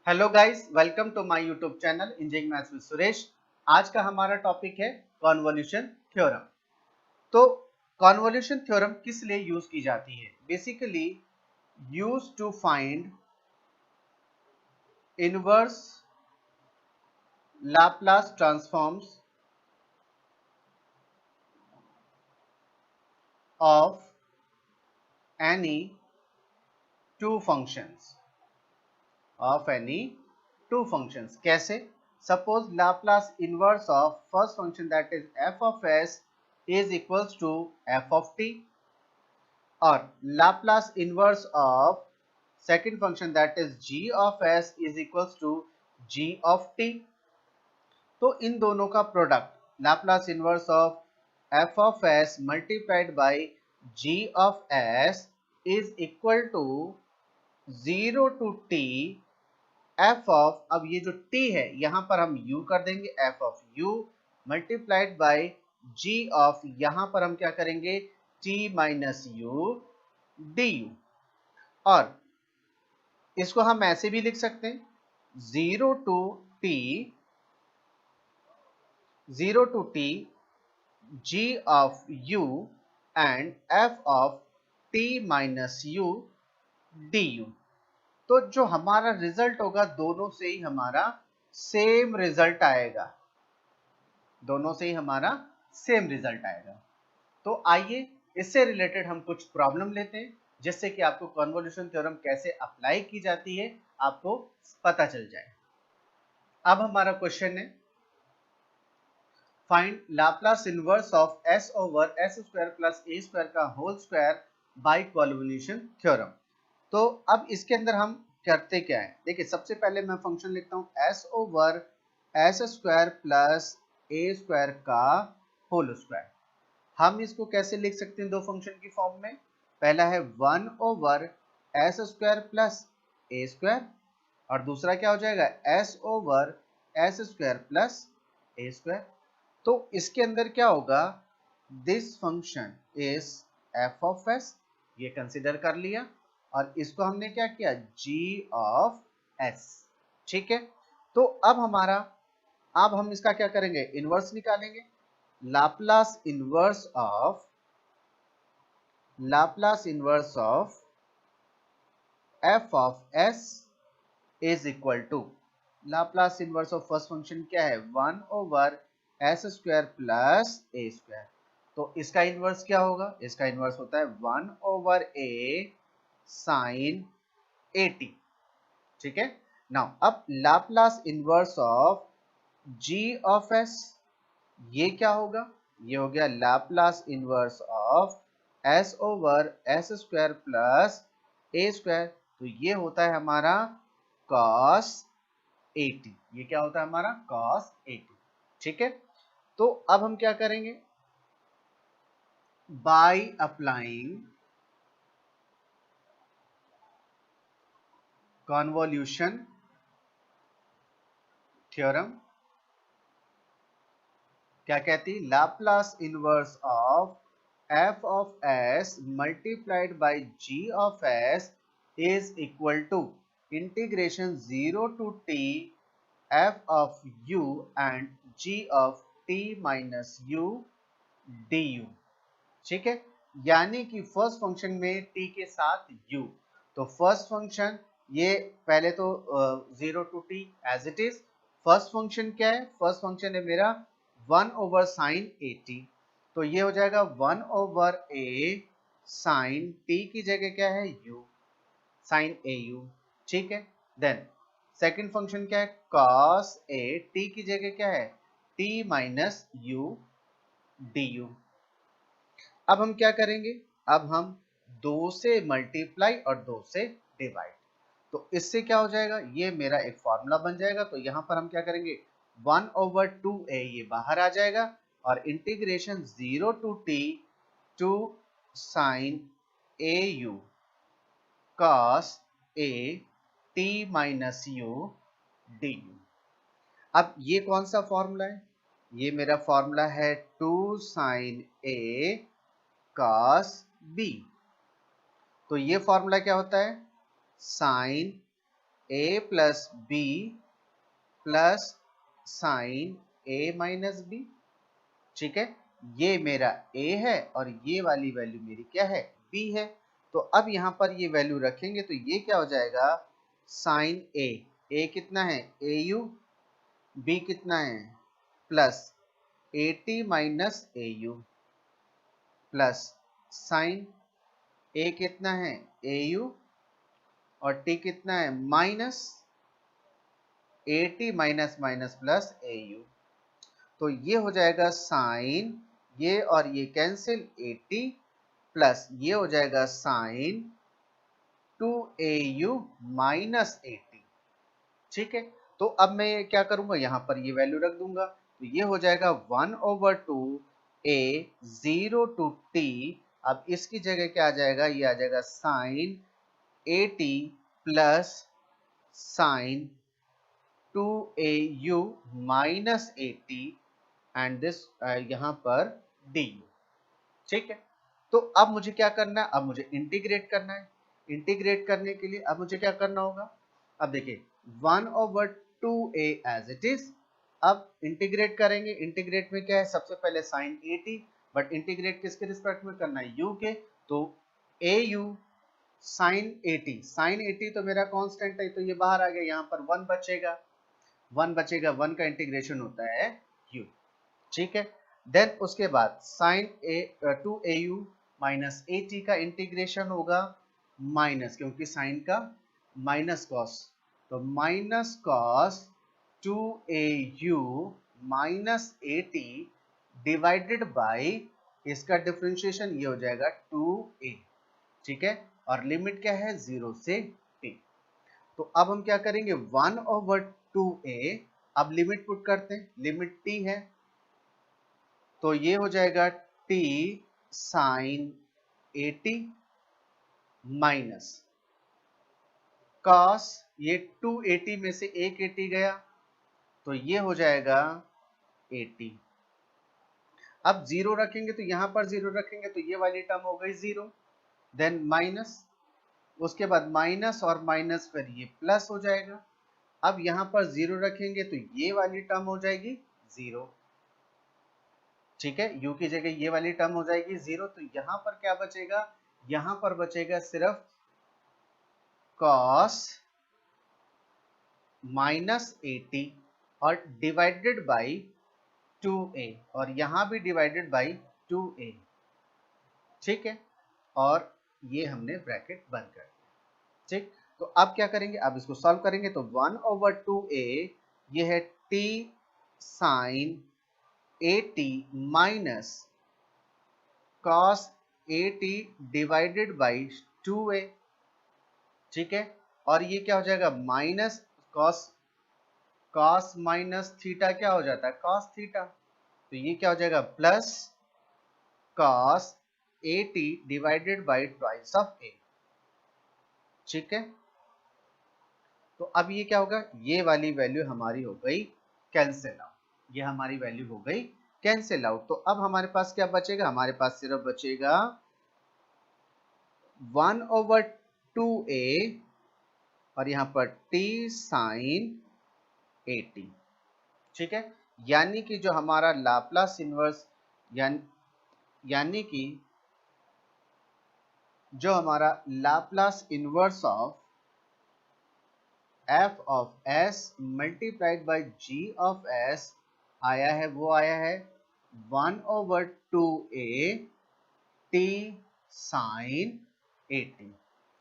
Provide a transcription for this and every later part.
Hello guys, welcome to my YouTube channel engineering maths with Suresh. आज का हमारा topic है कॉन्वोल्यूशन थ्योरम। तो कॉन्वोल्यूशन थ्योरम किस लिए यूज की जाती है? Basically use to find inverse Laplace transforms of any two functions कैसे? Suppose Laplace inverse of first function that is f of S is equals to f of t, और Laplace inverse of second function that is g of s is equals to g of t। तो इन दोनों का product Laplace inverse of f of s multiplied by g of s is equal to 0 to t f of, अब ये जो t है यहां पर हम u कर देंगे, f of u multiplied by g of, यहां पर हम क्या करेंगे, t माइनस u du। और इसको हम ऐसे भी लिख सकते हैं 0 to t g of u and f of t minus u du। तो जो हमारा रिजल्ट होगा दोनों से ही हमारा सेम रिजल्ट आएगा, तो आइए इससे रिलेटेड हम कुछ प्रॉब्लम लेते हैं जिससे कि आपको कन्वोल्यूशन थ्योरम कैसे अप्लाई की जाती है आपको पता चल जाए। अब हमारा क्वेश्चन है find Laplace inverse of s over s square plus a square का whole square by convolution theorem. तो अब इसके अंदर हम करते क्या है, देखिए सबसे पहले मैं फंक्शन लिखता हूं s over s square plus a square का होल स्क्वायर। हम इसको कैसे लिख सकते हैं दो फंक्शन की फॉर्म में? पहला है 1 over S square plus a square, और दूसरा क्या हो जाएगा s over S square plus a square. तो इसके अंदर क्या होगा, this function is f of s, ये कंसिडर कर लिया, और इसको हमने क्या किया g ऑफ s। ठीक है, तो अब हम इसका क्या करेंगे, इनवर्स निकालेंगे। Laplace inverse of f of s is equal to, Laplace inverse of first function क्या है 1 over S square plus a square. तो इसका इनवर्स क्या होगा, इसका इनवर्स होता है 1 ओवर ए साइन 80। ठीक है, नाउ अब Laplace inverse of g of s, ये क्या होगा, ये हो गया Laplace inverse of s over S square plus a square. तो ये होता है हमारा cos 80, ये क्या होता है हमारा cos 80। ठीक है, तो अब हम क्या करेंगे, बाय अप्लाइंग कन्वोल्यूशन थ्योरम, क्या कहती, Laplace inverse of f of s multiplied by g of s is equal to integration 0 to t f of u and g of t minus u du। ठीक है, यानी कि first function में t के साथ u, तो first function ये पहले तो 0 to t as it is. First function क्या है, फर्स्ट फंक्शन है मेरा 1 ओवर साइन 80, तो ये हो जाएगा 1 ओवर a साइन t की जगह क्या है u, साइन au। ठीक है, देन सेकंड फंक्शन क्या है cos a, t की जगह क्या है t माइनस u du। अब हम क्या करेंगे, अब हम 2 से मल्टीप्लाई और 2 से डिवाइड, तो इससे क्या हो जाएगा, ये मेरा एक फॉर्मूला बन जाएगा। तो यहां पर हम क्या करेंगे 1 ओवर 2a ये बाहर आ जाएगा, और integration 0 to t to sine au cos a t minus u du। अब ये कौन सा फॉर्मूला है, ये मेरा फॉर्मूला है 2 साइन a cos b। तो ये फॉर्मूला क्या होता है, साइन ए प्लस बी प्लस साइन ए माइनस बी। ठीक है, ये मेरा a है और ये वाली वैल्यू मेरी क्या है, b है। तो अब यहां पर ये वैल्यू रखेंगे तो ये क्या हो जाएगा, साइन a कितना है a u, b कितना है plus A T minus A you plus sign a कितना है ए यू और t कितना है minus A T minus minus plus A you. तो ये हो जाएगा साइन, ये और ये कैंसिल, 80 प्लस ये हो जाएगा साइन 2au माइनस 80। ठीक है, तो अब मैं क्या करूंगा, यहां पर ये वैल्यू रख दूंगा तो ये हो जाएगा 1/2a 0 to t। अब इसकी जगह क्या आ जाएगा, ये आ जाएगा sine 80 plus sine 2au minus 80 and this यहां पर du। ठीक है, तो अब मुझे क्या करना है, अब मुझे इंटीग्रेट करना है। इंटीग्रेट करने के लिए अब मुझे क्या करना होगा, अब देखिए 1/2a एज इट इज। अब इंटीग्रेट करेंगे, इंटीग्रेट में क्या है, सबसे पहले साइन 80, बट इंटीग्रेट किसके रिस्पेक्ट में करना है, u के, तो au साइन 80, साइन 80 तो मेरा कांस्टेंट है तो ये बाहर आ गया, यहाँ पर 1 बचेगा, 1 बचेगा, 1 का इंटीग्रेशन होता है u। ठीक है, देन उसके बाद साइन 2au माइनस 80 का इंटीग्रेशन होगा माइनस, क्योंकि साइन का माइनस कॉस, तो minus cos 2au minus 80 divided by इसका डिफरेंशिएशन ये हो जाएगा 2a। ठीक है, और लिमिट क्या है 0 से t। तो अब हम क्या करेंगे 1/2a, अब लिमिट पुट करते हैं, लिमिट t है तो ये हो जाएगा t साइन 80 माइनस कॉस, ये 280 में से एक 80 गया तो ये हो जाएगा 80। अब जीरो रखेंगे तो यहां पर जीरो रखेंगे तो ये वाली टर्म हो गई जीरो, देन माइनस, उसके बाद माइनस और माइनस फिर ये प्लस हो जाएगा। अब यहां पर जीरो रखेंगे तो ये वाली टर्म हो जाएगी जीरो। ठीक है, u की जगह ये वाली टर्म हो जाएगी जीरो, तो यहां पर क्या बचेगा, यहां पर बचेगा सिर्फ cos माइनस 80 और डिवाइडेड बाई 2a, और यहां भी डिवाइडेड बाई 2a। ठीक है, और ये हमने ब्रैकेट बंद कर दिया। ठीक, तो अब क्या करेंगे, अब इसको सॉल्व करेंगे तो 1/2a ये है t sine 80 minus cos 80 divided by 2a। ठीक है, और ये क्या हो जाएगा माइनस cos माइनस थीटा क्या हो जाता है cos थीटा, तो ये क्या हो जाएगा plus cos 80 divided by twice of a। ठीक है, तो अब ये क्या होगा, ये वाली वैल्यू हमारी हो गई कैंसिल आउट, ये हमारी वैल्यू हो गई कैंसिल आउट। तो अब हमारे पास क्या बचेगा, हमारे पास सिर्फ बचेगा 1/2a और यहां पर t साइन 80। ठीक है, यानी कि जो हमारा लाप्लास इनवर्स यानी कि जो हमारा Laplace inverse of f of s multiplied by g of s आया है, वो आया है 1/2a t साइन 80।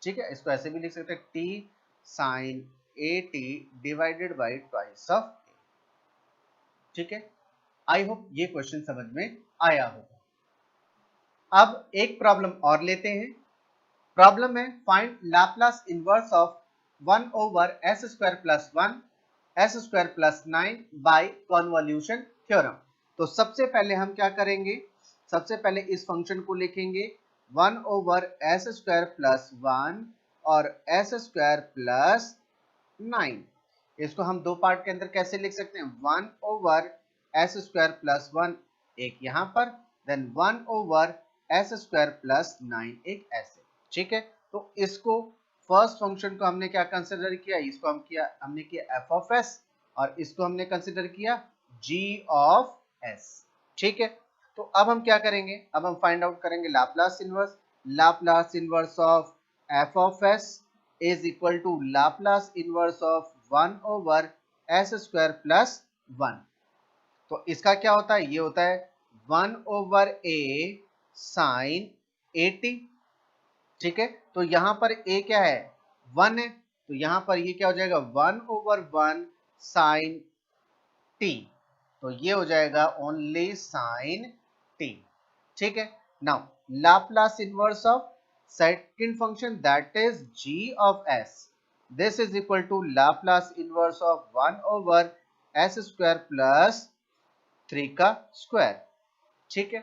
ठीक है, इसको ऐसे भी लिख सकते हैं t sine 80 divided by twice of a। ठीक है, आई होप ये क्वेश्चन समझ में आया होगा। अब एक प्रॉब्लम और लेते हैं। प्रॉब्लम है find Laplace inverse of 1/s² + 1 s² + 9 by convolution theorem. तो सबसे पहले हम क्या करेंगे, सबसे पहले इस फंक्शन को लिखेंगे 1/s² + 1 और s² + 9। इसको हम दो पार्ट के अंदर कैसे लिख सकते हैं, 1/s² + 1 एक यहाँ पर, देन 1/s² + 9 एक ऐसे। ठीक है, तो इसको फर्स्ट फंक्शन को हमने क्या कंसिडर किया, इसको हमने किया एफ ऑफ एस और इसको हमने कंसिडर किया जी ऑफ एस। ठीक है, तो अब हम क्या करेंगे, अब हम फाइंड आउट करेंगे Laplace inverse. Laplace inverse of F of S is equal to Laplace inverse of 1 over S square plus 1। तो इसका क्या होता है, ये होता है 1 ओवर ए साइन 80। ठीक है, तो यहां पर a क्या है, 1 है, तो यहां पर ये क्या हो जाएगा 1 ओवर 1 साइन t, तो ये हो जाएगा ओनली साइन t। ठीक है, now Laplace inverse of second function that is g of s, this is equal to Laplace inverse of 1 over s square plus 3 का स्क्वायर। ठीक है,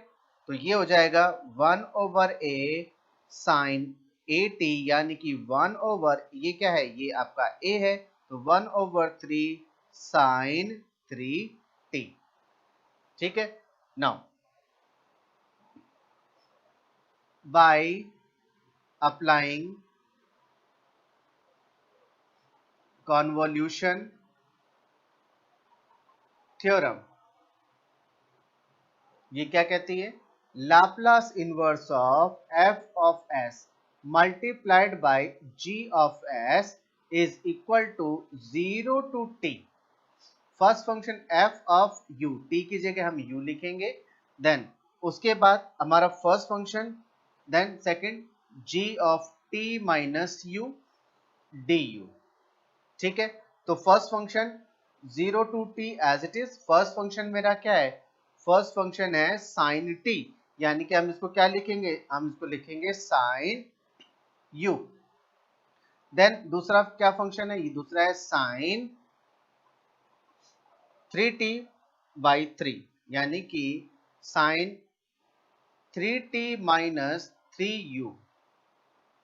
तो ये हो जाएगा 1 ओवर a साइन 80 यानी कि 1 ओवर, ये क्या है, ये आपका a है, तो 1 ओवर 3 साइन 3t। ठीक है, now by applying convolution theorem, ये क्या कहती है, Laplace inverse of F of S multiplied by G of S is equal to 0 to T. First function F of U, T की जगह हम यू लिखेंगे, देन उसके बाद हमारा first function, then second G of T minus U D U. ठीक है, तो first function 0 to T as it is, first function मेरा क्या है, फर्स्ट फंक्शन है साइन टी, यानी कि हम इसको क्या लिखेंगे, हम इसको लिखेंगे साइन यू। देन दूसरा क्या फंक्शन है, ये दूसरा है साइन 3t बाई 3, यानी कि sign 3t minus 3u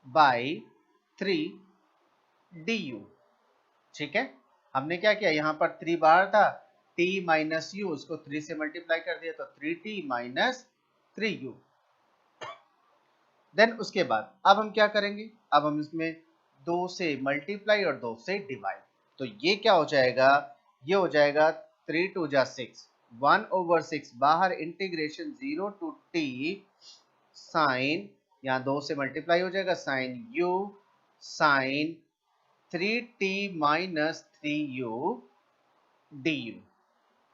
by 3 du। ठीक है, हमने क्या किया, यहां पर 3 बार था, t माइनस यू, उसको 3 से मल्टीप्लाई कर दिया, तो 3t माइनस 3u। देन उसके बाद अब हम क्या करेंगे, अब हम इसमें 2 से मल्टीप्लाई और 2 से डिवाइड, तो ये क्या हो जाएगा, ये हो जाएगा 3 टू जा 6, 1 ओवर 6 बाहर, इंटीग्रेशन 0 टू t साइन, यहाँ 2 से मल्टीप्लाई हो जाएगा sine u sine 3t minus 3u du।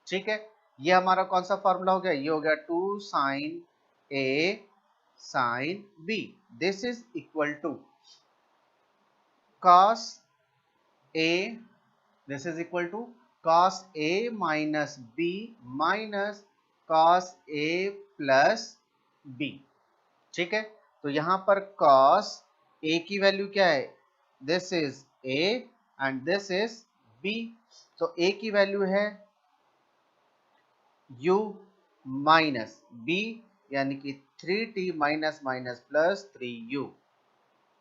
ठीक है, ये हमारा कौन सा फॉर्मूला हो गया, ये हो गया 2 sine a sine b, this is equal to cos a, this is equal to cos a minus b minus cos a plus b। ठीक है, तो यहां पर cos a की वैल्यू क्या है, this is a and this is b, तो a की वैल्यू है u माइनस b, यानी कि 3t minus minus plus 3u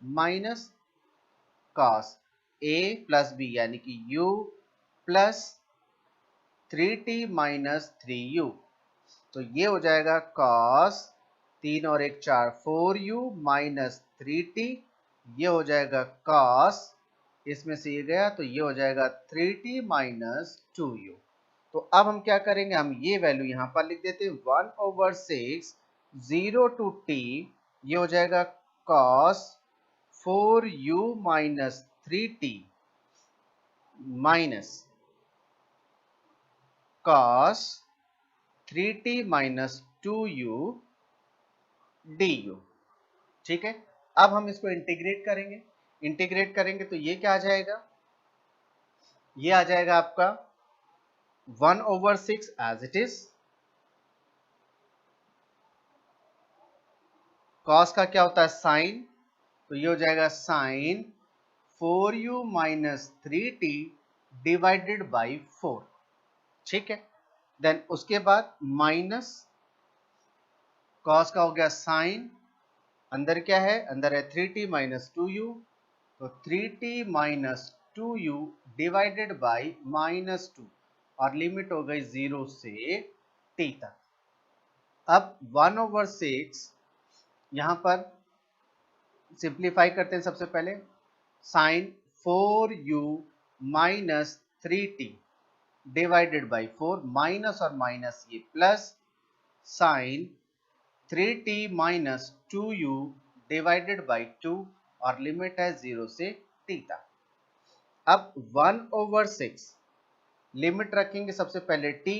minus cos a plus b, यानी कि u plus 3t minus 3u, तो ये हो जाएगा cos 3 और 1 4 4u माइनस 3t, ये हो जाएगा cos, इसमें से ये गया तो ये हो जाएगा 3t माइनस 2u। तो अब हम क्या करेंगे, हम ये वैल्यू यहाँ पर लिख देते हैं 1 ओवर 6 0 टू t, ये हो जाएगा cos 4u minus 3t minus cos 3t minus 2u du। ठीक है, अब हम इसको इंटीग्रेट करेंगे, इंटीग्रेट करेंगे तो ये क्या आ जाएगा, ये आ जाएगा आपका 1 over 6 as it is, cos का क्या होता है साइन, तो ये हो जाएगा sign 4u minus 3t divided by 4। ठीक है, देन उसके बाद माइनस cos का हो गया साइन, अंदर क्या है, अंदर है 3t माइनस 2u, तो 3t minus 2u divided by minus 2, और लिमिट हो गई 0 से t तक। अब 1 ओवर 6 यहां पर सिंप्लीफाई करते हैं सबसे पहले, sine 4u minus 3t divided by 4, minus और माइनस ये plus, sine 3t minus 2u divided by 2 और लिमिट है 0 से t तक। अब 1/6 लिमिट रखेंगे सबसे पहले t,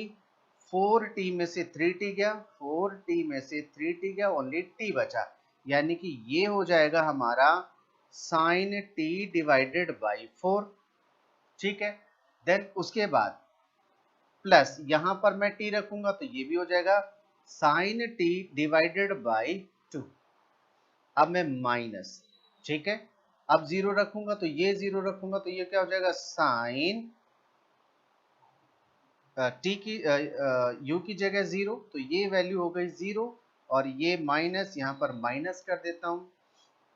4t में से 3t गया, 4t में से 3t गया, ओनली t बचा, यानी कि ये हो जाएगा हमारा साइन t डिवाइडेड बाई 4। ठीक है, देन उसके बाद प्लस, यहां पर मैं t रखूंगा तो ये भी हो जाएगा साइन t डिवाइडेड बाई 2। अब मैं माइनस, ठीक है, अब 0 रखूंगा तो ये 0 रखूंगा तो ये क्या हो जाएगा साइन t की u की जगह 0, तो ये वैल्यू हो गई 0 और ये माइनस, यहाँ पर माइनस कर देता हूं।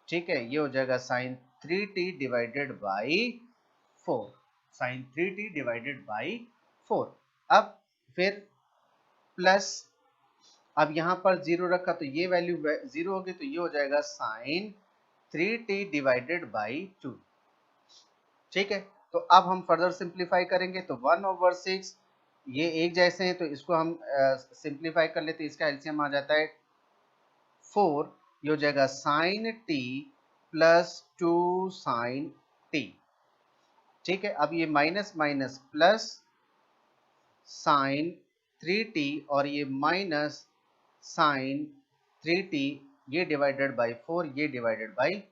ठीक है, ये हो जाएगा sine 3t divided by 4, sine 3t divided by 4। अब फिर प्लस, अब यहाँ पर 0 रखा तो ये वैल्यू 0 होगी, तो ये हो जाएगा साइन 3t डिवाइडेड बाई 2। ठीक है, तो अब हम फर्दर सिंप्लीफाई करेंगे तो 1/6, ये एक जैसे हैं तो इसको हम सिंप्लीफाई कर लेते हैं, इसका एलसीएम आ जाता है 4, ये हो जाएगा sine t plus 2 sine t। ठीक है, अब ये minus minus plus sine 3t और ये माइनस साइन 3t, ये डिवाइडेड बाई 4, ये डिवाइडेड बाई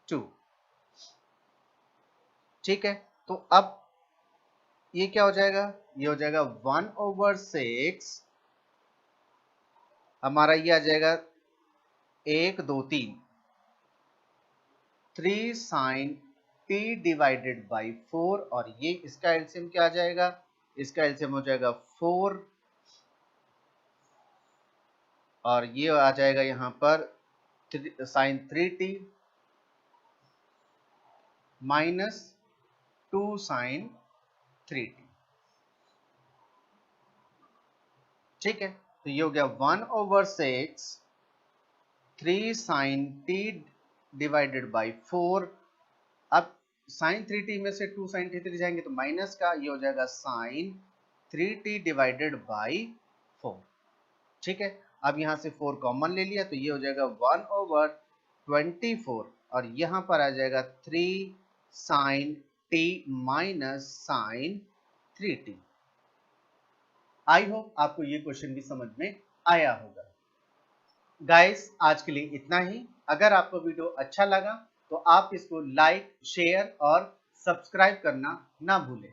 2। ठीक है, तो अब ये क्या हो जाएगा, ये हो जाएगा 1/6, हमारा ये आ जाएगा 1 2 3 साइन t डिवाइडेड बाई 4 और ये इसका एलसीएम क्या आ जाएगा, इसका एलसीएम हो जाएगा 4 और ये आ जाएगा यहाँ पर sign 3t minus 2 sign 3t। ठीक है, तो ये हो गया 1/6 3 साइन t डिवाइडेड बाई 4। अब साइन 3t में से 2 साइन 3t जाएंगे तो माइनस का, ये हो जाएगा साइन 3t डिवाइडेड बाई 4। ठीक है, अब यहाँ से 4 कॉमन ले लिया तो ये हो जाएगा 1/24 और यहाँ पर आ जाएगा 3 sine t minus sine 3t। I hope आपको ये क्वेश्चन भी समझ में आया होगा। गाइस, आज के लिए इतना ही। अगर आपको वीडियो अच्छा लगा तो आप इसको लाइक, शेयर और सब्सक्राइब करना ना भूलें।